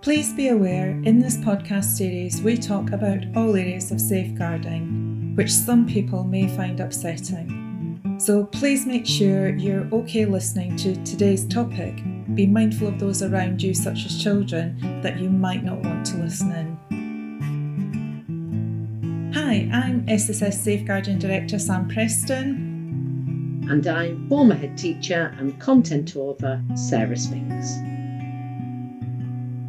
Please be aware, in this podcast series we talk about all areas of safeguarding, which some people may find upsetting. So please make sure you're okay listening to today's topic. Be mindful of those around you, such as children, that you might not want to listen in. Hi, I'm SSS Safeguarding Director Sam Preston. And I'm former head teacher and content author Sara Spinks.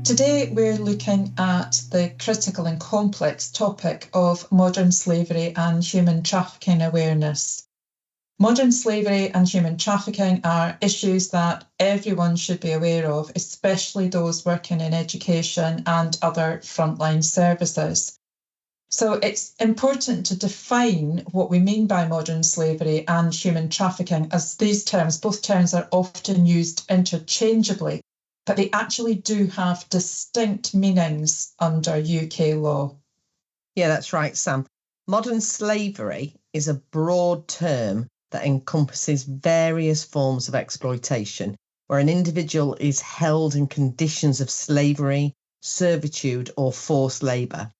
Today we're looking at the critical and complex topic of modern slavery and human trafficking awareness. Modern slavery and human trafficking are issues that everyone should be aware of, especially those working in education and other frontline services. So it's important to define what we mean by modern slavery and human trafficking, as both terms are often used interchangeably, but they actually do have distinct meanings under UK law. Yeah, that's right, Sam. Modern slavery is a broad term that encompasses various forms of exploitation, where an individual is held in conditions of slavery, servitude, or forced labour,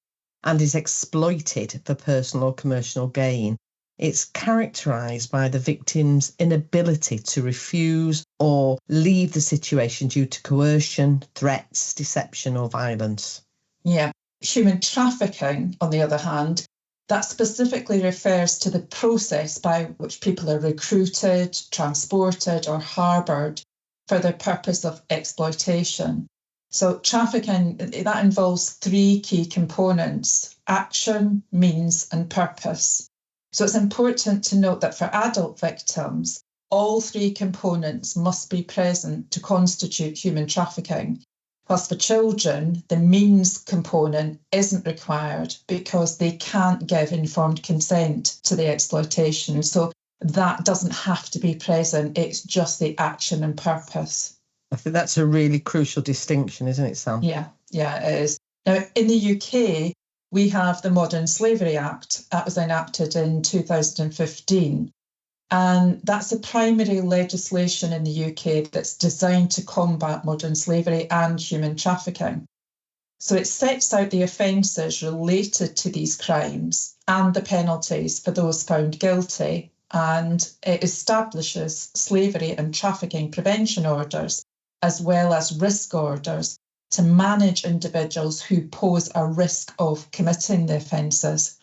and is exploited for personal or commercial gain. It's characterised by the victim's inability to refuse or leave the situation due to coercion, threats, deception, or violence. Yeah. Human trafficking, on the other hand, that specifically refers to the process by which people are recruited, transported, or harboured for the purpose of exploitation. So trafficking, that involves three key components: action, means, and purpose. So it's important to note that for adult victims, all three components must be present to constitute human trafficking. Whilst for children, the means component isn't required because they can't give informed consent to the exploitation. So that doesn't have to be present. It's just the action and purpose. I think that's a really crucial distinction, isn't it, Sam? Yeah, it is. Now, in the UK, we have the Modern Slavery Act that was enacted in 2015. And that's the primary legislation in the UK that's designed to combat modern slavery and human trafficking. So it sets out the offences related to these crimes and the penalties for those found guilty. And it establishes slavery and trafficking prevention orders, as well as risk orders, to manage individuals who pose a risk of committing the offences.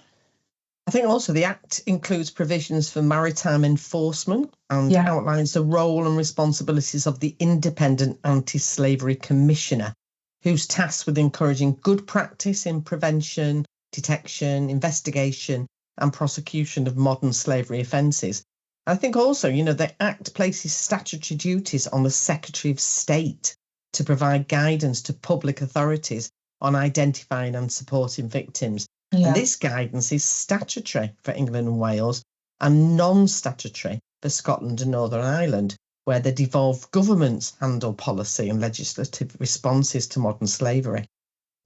I think also the Act includes provisions for maritime enforcement and outlines the role and responsibilities of the Independent Anti-Slavery Commissioner, who's tasked with encouraging good practice in prevention, detection, investigation and prosecution of modern slavery offences. I think also, the Act places statutory duties on the Secretary of State to provide guidance to public authorities on identifying and supporting victims. Yeah. And this guidance is statutory for England and Wales and non-statutory for Scotland and Northern Ireland, where the devolved governments handle policy and legislative responses to modern slavery.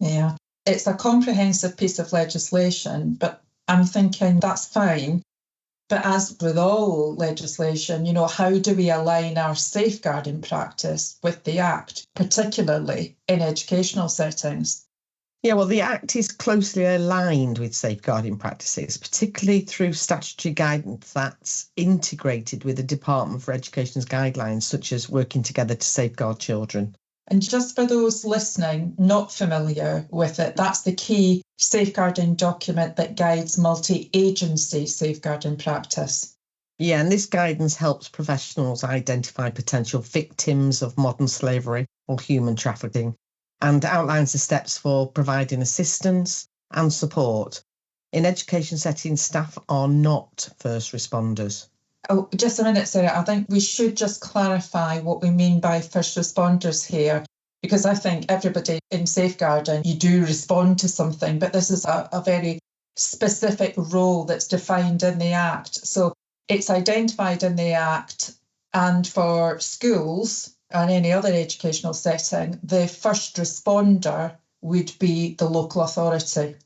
Yeah, it's a comprehensive piece of legislation, but I'm thinking that's fine. But as with all legislation, how do we align our safeguarding practice with the Act, particularly in educational settings? Yeah, well, the Act is closely aligned with safeguarding practices, particularly through statutory guidance that's integrated with the Department for Education's guidelines, such as working together to safeguard children. And just for those listening not familiar with it, that's the key safeguarding document that guides multi-agency safeguarding practice. Yeah, and this guidance helps professionals identify potential victims of modern slavery or human trafficking, and outlines the steps for providing assistance and support. In education settings, staff are not first responders. Oh, just a minute, Sarah. I think we should just clarify what we mean by first responders here, because I think everybody in safeguarding, you do respond to something, but this is a very specific role that's defined in the Act. So it's identified in the Act, and for schools and any other educational setting, the first responder would be the local authority.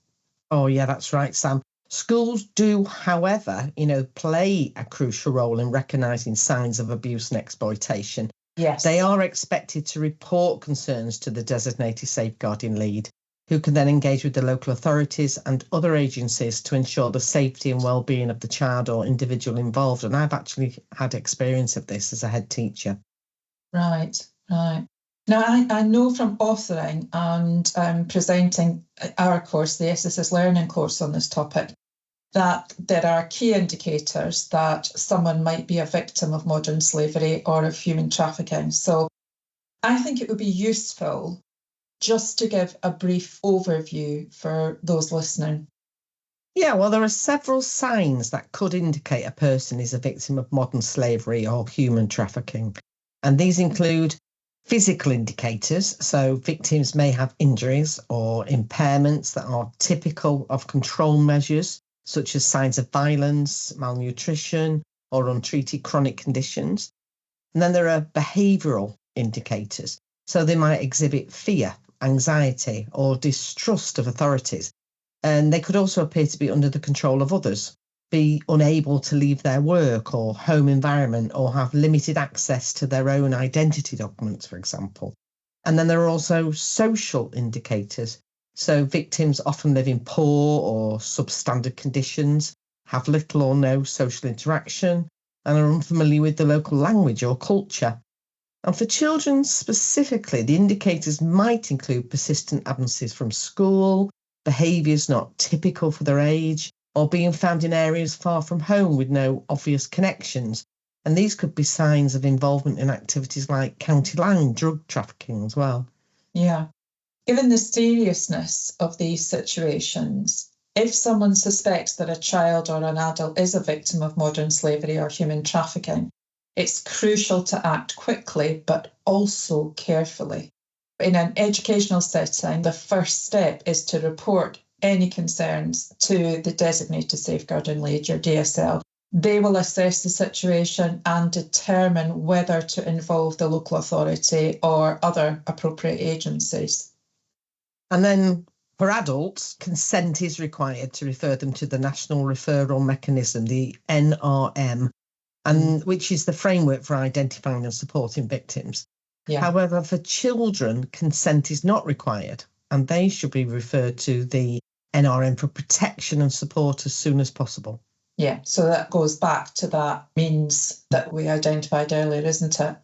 Oh, yeah, that's right, Sam. Schools do, however, play a crucial role in recognising signs of abuse and exploitation Yes. They are expected to report concerns to the designated safeguarding lead, who can then engage with the local authorities and other agencies to ensure the safety and well-being of the child or individual involved. And I've actually had experience of this as a head teacher. Right. Now, I know from authoring and presenting our course, the SSS Learning course on this topic, that there are key indicators that someone might be a victim of modern slavery or of human trafficking. So I think it would be useful just to give a brief overview for those listening. Yeah, well, there are several signs that could indicate a person is a victim of modern slavery or human trafficking. And these include physical indicators. So victims may have injuries or impairments that are typical of control measures, such as signs of violence, malnutrition, or untreated chronic conditions. And then there are behavioural indicators. So they might exhibit fear, anxiety, or distrust of authorities. And they could also appear to be under the control of others, be unable to leave their work or home environment, or have limited access to their own identity documents, for example. And then there are also social indicators. So victims often live in poor or substandard conditions, have little or no social interaction, and are unfamiliar with the local language or culture. And for children specifically, the indicators might include persistent absences from school, behaviours not typical for their age, or being found in areas far from home with no obvious connections. And these could be signs of involvement in activities like county line drug trafficking as well. Yeah. Given the seriousness of these situations, if someone suspects that a child or an adult is a victim of modern slavery or human trafficking, it's crucial to act quickly, but also carefully. In an educational setting, the first step is to report any concerns to the designated safeguarding lead, your DSL. They will assess the situation and determine whether to involve the local authority or other appropriate agencies. And then for adults, consent is required to refer them to the National Referral Mechanism, the NRM, and which is the framework for identifying and supporting victims. Yeah. However, for children, consent is not required, and they should be referred to the NRM for protection and support as soon as possible. Yeah, so that goes back to that means that we identified earlier, isn't it?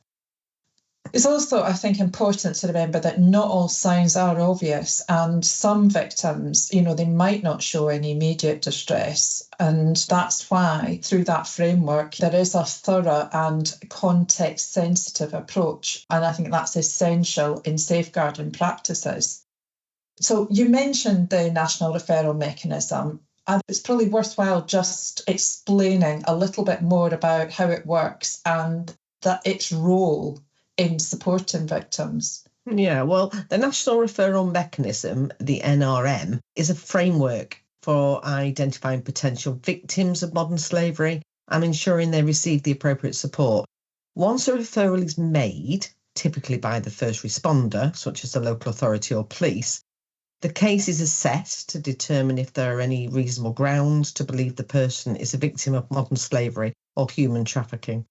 It's also, I think, important to remember that not all signs are obvious, and some victims, they might not show any immediate distress. And that's why, through that framework, there is a thorough and context-sensitive approach. And I think that's essential in safeguarding practices. So you mentioned the National Referral Mechanism. And it's probably worthwhile just explaining a little bit more about how it works and that its role in supporting victims. Yeah, well, the National Referral Mechanism, the NRM, is a framework for identifying potential victims of modern slavery and ensuring they receive the appropriate support. Once a referral is made, typically by the first responder, such as the local authority or police, the case is assessed to determine if there are any reasonable grounds to believe the person is a victim of modern slavery or human trafficking.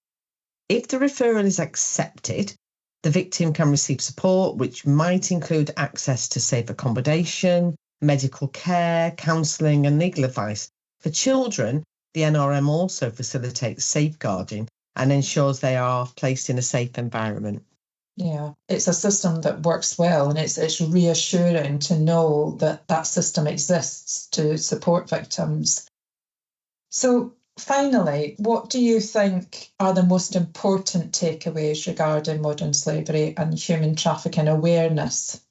If the referral is accepted, the victim can receive support, which might include access to safe accommodation, medical care, counselling and legal advice. For children, the NRM also facilitates safeguarding and ensures they are placed in a safe environment. Yeah, it's a system that works well, and it's reassuring to know that that system exists to support victims. So finally, what do you think are the most important takeaways regarding modern slavery and human trafficking awareness?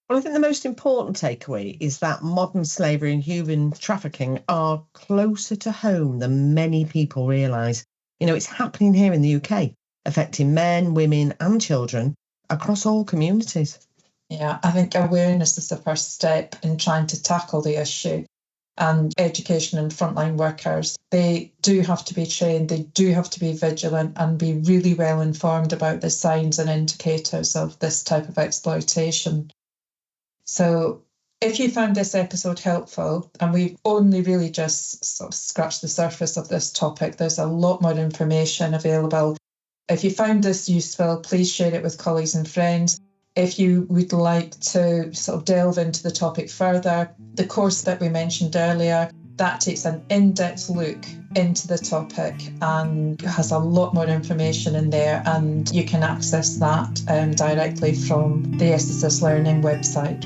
Well, I think the most important takeaway is that modern slavery and human trafficking are closer to home than many people realise. It's happening here in the UK, affecting men, women and children across all communities. Yeah, I think awareness is the first step in trying to tackle the issue. And education and frontline workers, they do have to be trained, they do have to be vigilant and be really well informed about the signs and indicators of this type of exploitation. So if you found this episode helpful, and we've only really just sort of scratched the surface of this topic, there's a lot more information available If you found this useful, please share it with colleagues and friends. If you would like to sort of delve into the topic further, the course that we mentioned earlier, that takes an in-depth look into the topic and has a lot more information in there, and you can access that directly from the SSS Learning website.